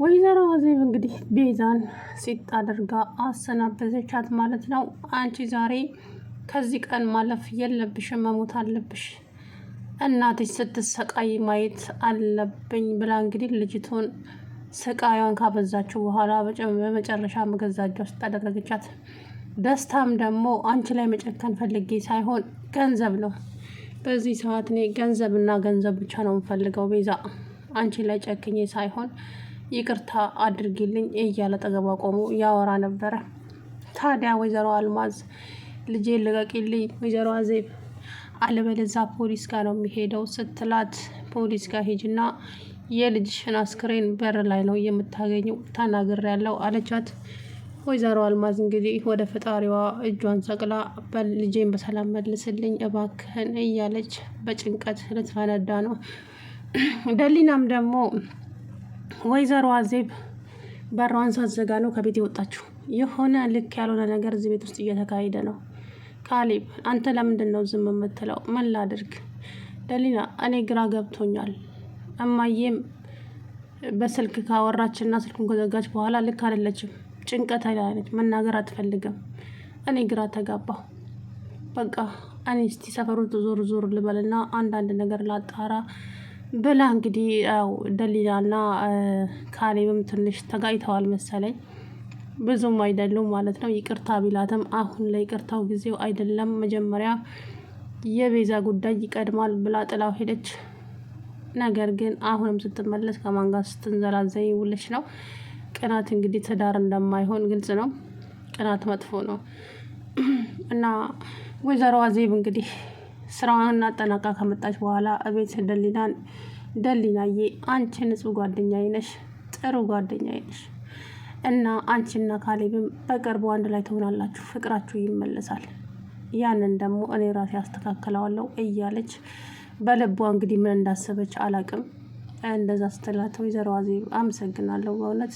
ወይዘሮ አዜብ እንግዲህ ቤዛን ሲጥ አድርጋ አሰናበተቻት ማለት ነው። አንቺ ዛሬ ከዚህ ቀን ማለፍ የለብሽም፣ መሞት አለብሽ፣ እናትሽ ስትሰቃይ ማየት አለብኝ ብላ እንግዲህ ልጅቱን ስቃዩን ካበዛችው በኋላ በመጨረሻ መገዛጃ ውስጥ አደረገቻት። ደስታም ደግሞ አንቺ ላይ መጨከን ፈልጌ ሳይሆን ገንዘብ ነው። በዚህ ሰዓት እኔ ገንዘብና ገንዘብ ብቻ ነው የምፈልገው ቤዛ፣ አንቺ ላይ ጨክኜ ሳይሆን ይቅርታ አድርጊልኝ እያለ ጠገቧ ቆሞ ያወራ ነበረ። ታዲያ ወይዘሮ አልማዝ ልጄ ልቀቂልኝ ወይዘሮ አዜብ፣ አለበለዛ ፖሊስ ጋር ነው የሚሄደው ስትላት፣ ፖሊስ ጋር ሂጅና የልጅሽን አስክሬን በር ላይ ነው የምታገኘው ተናግሬያለሁ አለቻት። ወይዘሮ አልማዝ እንግዲህ ወደ ፈጣሪዋ እጇን ሰቅላ ልጄን በሰላም መልስልኝ እባክህን እያለች በጭንቀት ልትፈነዳ ነው። ደሊናም ደግሞ ወይዘሮ አዜብ በሯን ሳትዘጋ ነው ከቤት የወጣችው። የሆነ ልክ ያልሆነ ነገር እዚህ ቤት ውስጥ እየተካሄደ ነው። ካሌብ አንተ ለምንድን ነው ዝም የምትለው? ምን ላድርግ? ደሊና እኔ ግራ ገብቶኛል። እማዬም በስልክ ካወራችና ስልኩን ከዘጋች በኋላ ልክ አይደለችም። ጭንቀት አይላለች፣ መናገር አትፈልግም። እኔ ግራ ተጋባሁ። በቃ እኔ እስቲ ሰፈሩን ዞር ዞር ልበልና አንዳንድ ነገር ላጣራ ብላ እንግዲህ ያው ደሊናና ካሌብም ትንሽ ተጋጭተዋል መሰለኝ፣ ብዙም አይደሉም ማለት ነው። ይቅርታ ቢላትም አሁን ለይቅርታው ጊዜው አይደለም፣ መጀመሪያ የቤዛ ጉዳይ ይቀድማል ብላ ጥላው ሄደች። ነገር ግን አሁንም ስትመለስ ከማን ጋር ስትንዘላዘይ ውለች ነው። ቅናት እንግዲህ ትዳር እንደማይሆን ግልጽ ነው። ቅናት መጥፎ ነው እና ወይዘሮ አዜብ እንግዲህ ስራዋን አጠናቃ ከመጣች በኋላ እቤት ደሊናዬ አንቺ ንጹህ ጓደኛዬ ነሽ፣ ጥሩ ጓደኛዬ ነሽ እና አንቺና ካሌብም በቅርቡ አንድ ላይ ትሆናላችሁ፣ ፍቅራችሁ ይመለሳል፣ ያንን ደግሞ እኔ ራሴ አስተካክለዋለሁ እያለች በልቧ እንግዲህ ምን እንዳሰበች አላቅም። እንደዛ ስትላት ወይዘሮ አዜብ አመሰግናለሁ፣ በእውነት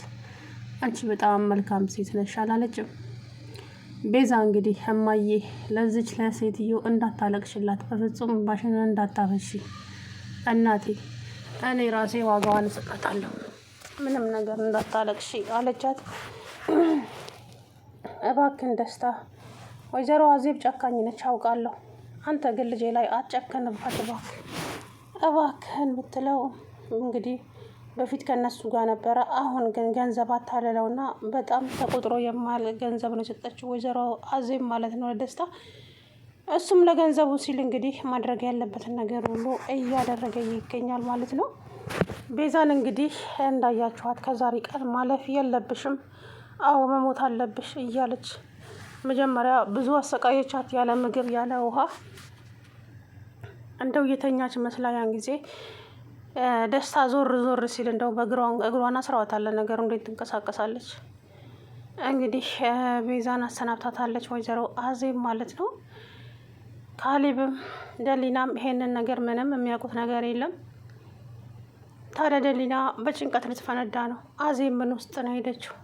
አንቺ በጣም መልካም ሴት ነሽ አላለችም። ቤዛ እንግዲህ እማዬ ለዚች ለሴትዮ እንዳታለቅሽላት፣ በፍጹም እንባሽን እንዳታፈሺ እናቴ፣ እኔ ራሴ ዋጋዋን እሰጣታለሁ፣ ምንም ነገር እንዳታለቅሺ አለቻት። እባክን ደስታ፣ ወይዘሮ አዜብ ጨካኝ ነች አውቃለሁ፣ አንተ ግን ልጄ ላይ አትጨክንባት እባክህን ብትለው እንግዲህ በፊት ከነሱ ጋር ነበረ። አሁን ግን ገንዘብ አታለለውና በጣም ተቆጥሮ የማያልቅ ገንዘብ ነው የሰጠችው ወይዘሮ አዜብ ማለት ነው ለደስታ። እሱም ለገንዘቡ ሲል እንግዲህ ማድረግ ያለበትን ነገር ሁሉ እያደረገ ይገኛል ማለት ነው። ቤዛን እንግዲህ እንዳያችኋት ከዛሬ ቀን ማለፍ የለብሽም፣ አዎ መሞት አለብሽ እያለች መጀመሪያ ብዙ አሰቃየቻት፣ ያለ ምግብ ያለ ውሃ። እንደው የተኛች መስላ ያን ጊዜ ደስታ ዞር ዞር ሲል እንደው እግሯን አስራዋታለን። ነገሩ እንዴት ትንቀሳቀሳለች? እንግዲህ ቤዛን አሰናብታታለች ወይዘሮ አዜብ ማለት ነው። ካሌብም ደሊናም ይሄንን ነገር ምንም የሚያውቁት ነገር የለም። ታዲያ ደሊና በጭንቀት ልትፈነዳ ነው። አዜብ ምን ውስጥ ነው ሄደችው?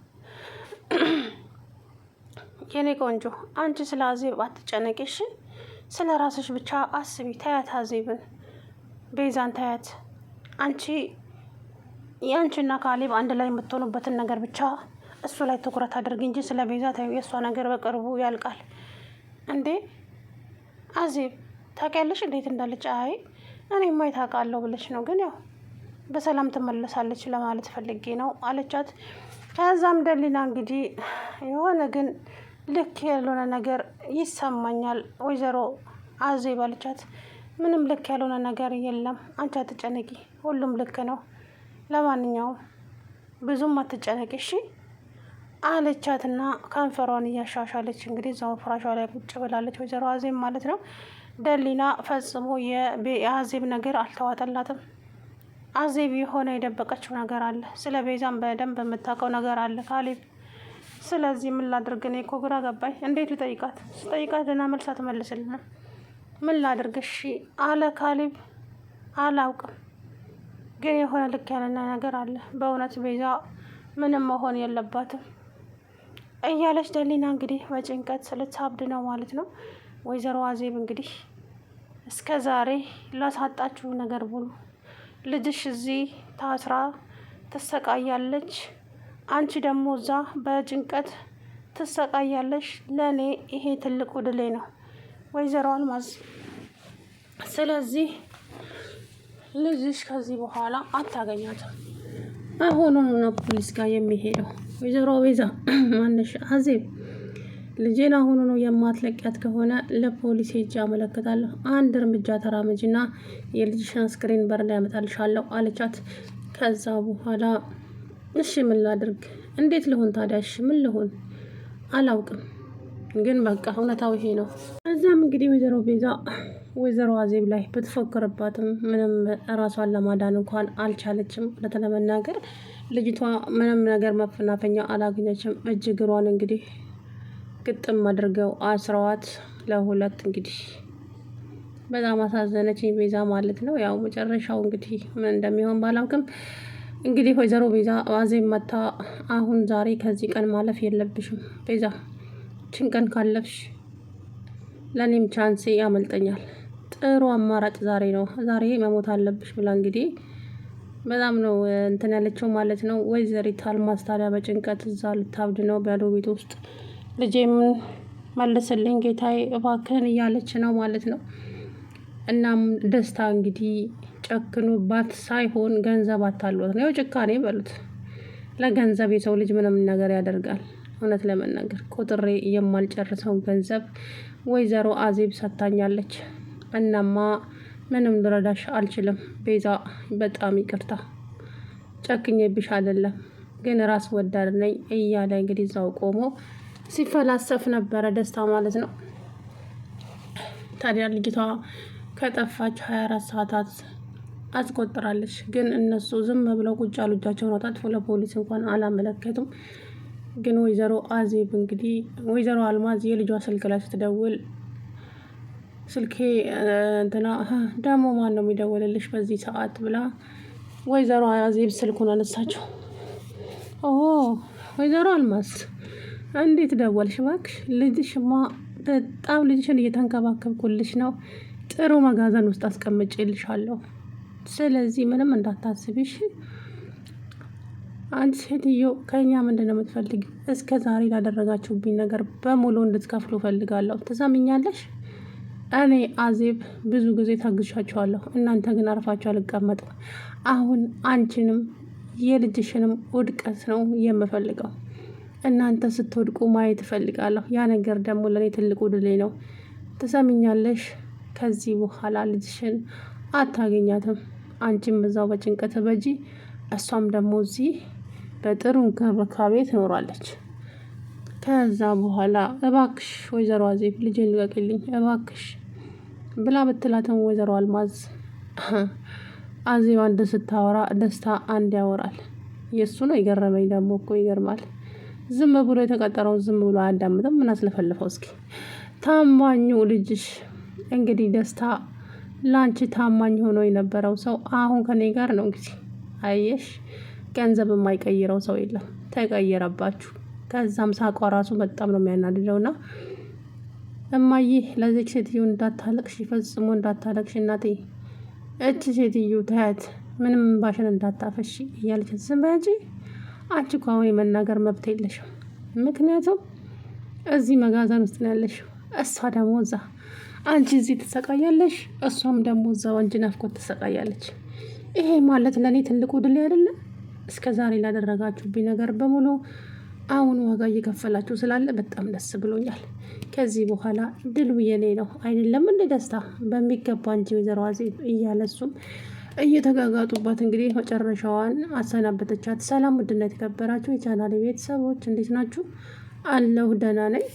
የኔ ቆንጆ አንቺ ስለ አዜብ አትጨነቂሽ፣ ስለ ራስሽ ብቻ አስቢ። ታያት አዜብን፣ ቤዛን ታያት። አንቺ የአንቺና ካሌብ አንድ ላይ የምትሆኑበትን ነገር ብቻ እሱ ላይ ትኩረት አድርጊ እንጂ ስለ ቤዛ ታዩ፣ የእሷ ነገር በቅርቡ ያልቃል። እንዴ አዜብ ታውቂያለሽ እንዴት እንዳለች? አይ እኔ ማየት አውቃለሁ ብለሽ ነው፣ ግን ያው በሰላም ትመለሳለች ለማለት ፈልጌ ነው አለቻት። ከዛም ደሊና እንግዲህ የሆነ ግን ልክ ያልሆነ ነገር ይሰማኛል ወይዘሮ አዜብ አለቻት። ምንም ልክ ያልሆነ ነገር የለም፣ አንቺ አትጨነቂ፣ ሁሉም ልክ ነው። ለማንኛውም ብዙም አትጨነቂ እሺ አለቻትና ከንፈሯን እያሻሻለች እንግዲህ እዛው ፍራሿ ላይ ቁጭ ብላለች ወይዘሮ አዜብ ማለት ነው። ደሊና ፈጽሞ የአዜብ ነገር አልተዋጠላትም። አዜብ የሆነ የደበቀችው ነገር አለ፣ ስለ ቤዛም በደንብ የምታውቀው ነገር አለ ካሌብ። ስለዚህ ምን ላድርግ? እኔ እኮ ግራ ገባኝ። እንዴት ልጠይቃት? ስጠይቃት ደህና መልስ አትመልስልንም። ምን ላድርግ እሺ አለ ካሌብ። አላውቅም፣ ግን የሆነ ልክ ያለና ነገር አለ። በእውነት ቤዛ ምንም መሆን የለባትም እያለች ደሊና እንግዲህ በጭንቀት ልታብድ ነው ማለት ነው። ወይዘሮ አዜብ እንግዲህ እስከ ዛሬ ላሳጣችሁ ነገር ብሉ ልጅሽ እዚህ ታስራ ትሰቃያለች፣ አንቺ ደግሞ እዛ በጭንቀት ትሰቃያለሽ። ለእኔ ይሄ ትልቁ ድሌ ነው ወይዘሮ አልማዝ። ስለዚህ ልጅሽ ከዚህ በኋላ አታገኛትም። አሁኑኑ ነው ፖሊስ ጋር የሚሄደው። ወይዘሮ ቤዛ ማነሽ አዜብ፣ ልጄን አሁኑ ነው የማትለቂያት ከሆነ ለፖሊስ ሄጄ አመለክታለሁ። አንድ እርምጃ ተራመጅና የልጅሽን አስክሬን በር ላይ ያመጣልሻለሁ አለቻት። ከዛ በኋላ እሺ ምን ላድርግ? እንዴት ልሆን ታዲያ? እሺ ምን ልሆን አላውቅም፣ ግን በቃ እውነታው ይሄ ነው። እዛም እንግዲህ ወይዘሮ ቤዛ ወይዘሮ አዜብ ላይ ብትፎክርባትም ምንም ራሷን ለማዳን እንኳን አልቻለችም። ለመናገር ልጅቷ ምንም ነገር መፈናፈኛ አላገኘችም። እጅ እግሯን እንግዲህ ግጥም አድርገው አስረዋት ለሁለት። እንግዲህ በጣም አሳዘነች ቤዛ ማለት ነው። ያው መጨረሻው እንግዲህ ምን እንደሚሆን ባላውቅም እንግዲህ ወይዘሮ ቤዛ አዜብ መታ አሁን ዛሬ ከዚህ ቀን ማለፍ የለብሽም ቤዛ፣ ችንቀን ካለፍሽ ለእኔም ቻንሴ ያመልጠኛል። ጥሩ አማራጭ ዛሬ ነው፣ ዛሬ መሞት አለብሽ ብላ እንግዲህ በጣም ነው እንትን ያለችው ማለት ነው። ወይዘሪት አልማዝ ታዲያ በጭንቀት እዛ ልታብድ ነው ባዶ ቤት ውስጥ። ልጄም መልስልኝ ጌታዬ እባክህን እያለች ነው ማለት ነው። እናም ደስታ እንግዲህ ጨክኑባት ሳይሆን ገንዘብ አታሏት ነው። ጭካኔ በሉት። ለገንዘብ የሰው ልጅ ምንም ነገር ያደርጋል። እውነት ለመናገር ቆጥሬ የማልጨርሰው ገንዘብ ወይዘሮ አዜብ ሰጥታኛለች። እናማ ምንም ልረዳሽ አልችልም ቤዛ፣ በጣም ይቅርታ፣ ጨክኜብሽ አይደለም ግን ራስ ወዳድ ነኝ እያለ እንግዲህ እዛው ቆሞ ሲፈላሰፍ ነበረ ደስታ ማለት ነው። ታዲያ ልጅቷ ከጠፋች 24 ሰዓታት አስቆጥራለች። ግን እነሱ ዝም ብለው ቁጭ ያሉ እጃቸውን አጣጥፎ ለፖሊስ እንኳን አላመለከቱም። ግን ወይዘሮ አዜብ እንግዲህ ወይዘሮ አልማዝ የልጇ ስልክ ላይ ስትደውል ስልኬ እንትና ደግሞ ማን ነው የሚደውልልሽ በዚህ ሰዓት ብላ ወይዘሮ አዜብ ስልኩን አነሳችው። ኦ ወይዘሮ አልማዝ እንዴት ደወልሽ? እባክሽ ልጅሽማ በጣም ልጅሽን እየተንከባከብኩልሽ ነው። ጥሩ መጋዘን ውስጥ አስቀምጬልሻለሁ። ስለዚህ ምንም እንዳታስቢሽ። አንድ ሴትዮ ከኛ ምንድን ነው የምትፈልጊው? እስከ ዛሬ ላደረጋችሁብኝ ነገር በሙሉ እንድትከፍሉ ፈልጋለሁ። ትሰምኛለሽ? እኔ አዜብ ብዙ ጊዜ ታግሻችኋለሁ። እናንተ ግን አርፋችሁ አልቀመጥም። አሁን አንቺንም የልጅሽንም ውድቀት ነው የምፈልገው። እናንተ ስትወድቁ ማየት እፈልጋለሁ። ያ ነገር ደግሞ ለእኔ ትልቁ ድሌ ነው። ትሰምኛለሽ? ከዚህ በኋላ ልጅሽን አታገኛትም። አንቺም እዛው በጭንቀት በጂ፣ እሷም ደግሞ እዚህ በጥሩ እንክብካቤ ትኖራለች። ከዛ በኋላ እባክሽ ወይዘሮ አዜብ ልጄን ልቀቅልኝ እባክሽ ብላ ብትላትም ወይዘሮ አልማዝ አዜብ አንድ ስታወራ ደስታ አንድ ያወራል። የእሱ ነው የገረመኝ ደግሞ እኮ ይገርማል። ዝም ብሎ የተቀጠረውን ዝም ብሎ አያዳምጥም። ምን አስለፈልፈው እስኪ። ታማኙ ልጅሽ እንግዲህ ደስታ ላንቺ ታማኝ ሆኖ የነበረው ሰው አሁን ከኔ ጋር ነው። እንግዲህ አየሽ፣ ገንዘብ የማይቀይረው ሰው የለም። ተቀየረባችሁ። ከዛም ሳቋ ራሱ በጣም ነው የሚያናድደውና እማዬ ለዚች ሴትዮ እንዳታለቅሽ፣ ፈጽሞ እንዳታለቅሽ እናቴ፣ እች ሴትዮ ታያት ምንም ባሽን እንዳታፈሽ እያለች ዝም በይ እንጂ አንቺ እኮ አሁን የመናገር መብት የለሽም። ምክንያቱም እዚህ መጋዘን ውስጥ ነው ያለሽው፣ እሷ ደግሞ እዛ። አንቺ እዚህ ትሰቃያለሽ፣ እሷም ደግሞ እዛ አንቺ ናፍቆት ትሰቃያለች። ይሄ ማለት ለእኔ ትልቁ ድል አይደለም? እስከ ዛሬ ላደረጋችሁብኝ ነገር በሙሉ አሁን ዋጋ እየከፈላችሁ ስላለ በጣም ደስ ብሎኛል። ከዚህ በኋላ ድሉ የኔ ነው አይደለም እንደ ደስታ በሚገባ እንጂ ወይዘሮ አዜብ እያለ እሱም እየተጋጋጡባት እንግዲህ መጨረሻዋን አሰናበተቻት። ሰላም ውድና የተከበራችሁ የቻናሌ ቤተሰቦች እንዴት ናችሁ? አለሁ ደህና ነኝ።